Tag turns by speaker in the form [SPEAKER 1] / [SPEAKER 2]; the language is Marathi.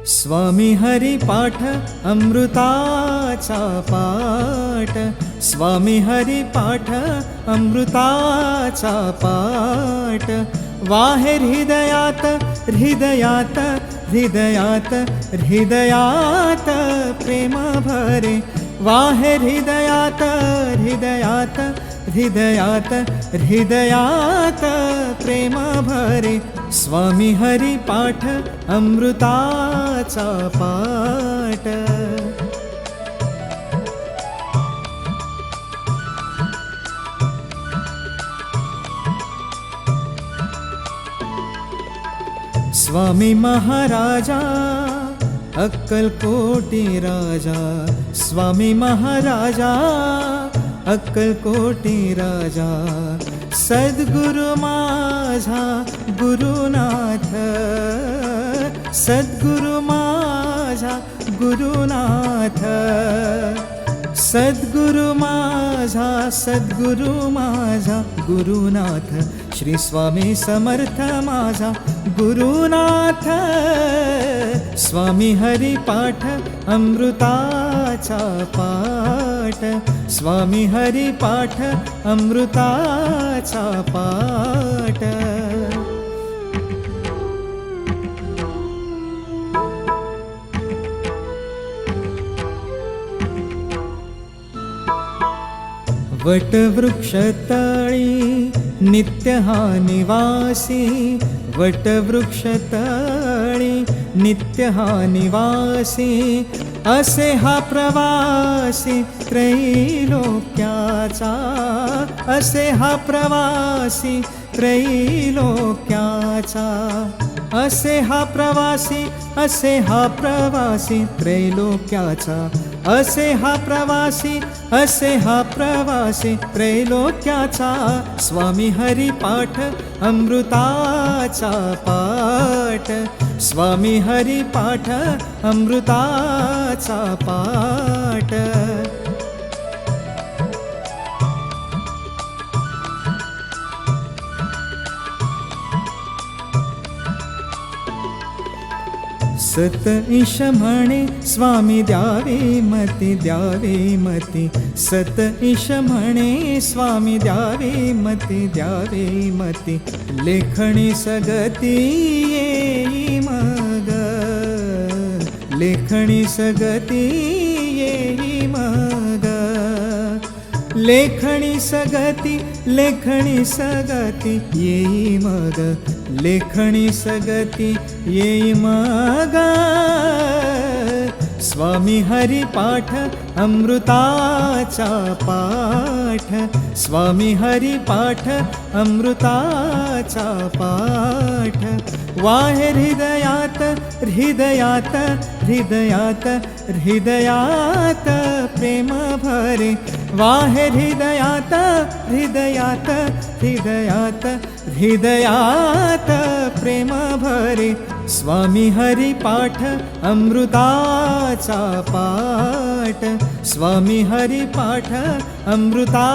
[SPEAKER 1] स्वामी हरि पाठ अमृताचा पाठ, स्वामी हरि पाठ अमृताचा पाठ, वाहे हृदयात हृदयात हृदयात हृदयात प्रेम भरे, वाहे हृदयात हृदयात हृदयात हृदयात प्रेम भरे, स्वामी हरि पाठ अमृताचा पाठ। स्वामी महाराजा अक्कलकोटी राजा, स्वामी महाराजा अक्कलकोटी राजा, सद्गुरु माझा गुरुनाथ, सद्गुरु माझा गुरुनाथ, सद्गुरु माझा सद्गुरु माझा गुरुनाथ, श्री स्वामी समर्थ माझा गुरुनाथ। स्वामी हरि पाठ अमृताचा पाठ, स्वामी हरि पाठ अमृताचा पाठ। वटवृक्षतळी नित्य हा निवासी, वटवृक्षतळी नित्य हा निवासी, असे हा प्रवासी त्रैलोक्याचा, असे हा प्रवासी त्रैलोक्याचा, असे हा प्रवासी, असे हा प्रवासी त्रैलोक्याचा, असे हा प्रवासी, असे हा प्रवासी त्रैलोक्याचा। स्वामी हरि पाठ अमृताचा पाठ, स्वामी हरि पाठ अमृताचा पाठ। सत ईश म्हणे स्वामी द्यावे मती, द्यावे मती, सत ईश म्हणे स्वामी द्यावे मती, द्यावे मती, लेखणी सगती येई मग, लेखणी सगती येई मग, लेखणी सगती, लेखणी सगती येई मग, लेखणी सगती येई मग। स्वामी हरि पाठ अमृताचा पाठ, स्वामी हरि पाठ अमृताचा पाठ, वाहे हृदयात हृदयात हृदयात हृदयात प्रेम भरे, वाहे हृदयात हृदयात हृदयात हृदयात प्रेम भरे, स्वामी हरि पाठ अमृताचा पाठ, स्वामी हरि पाठ अमृता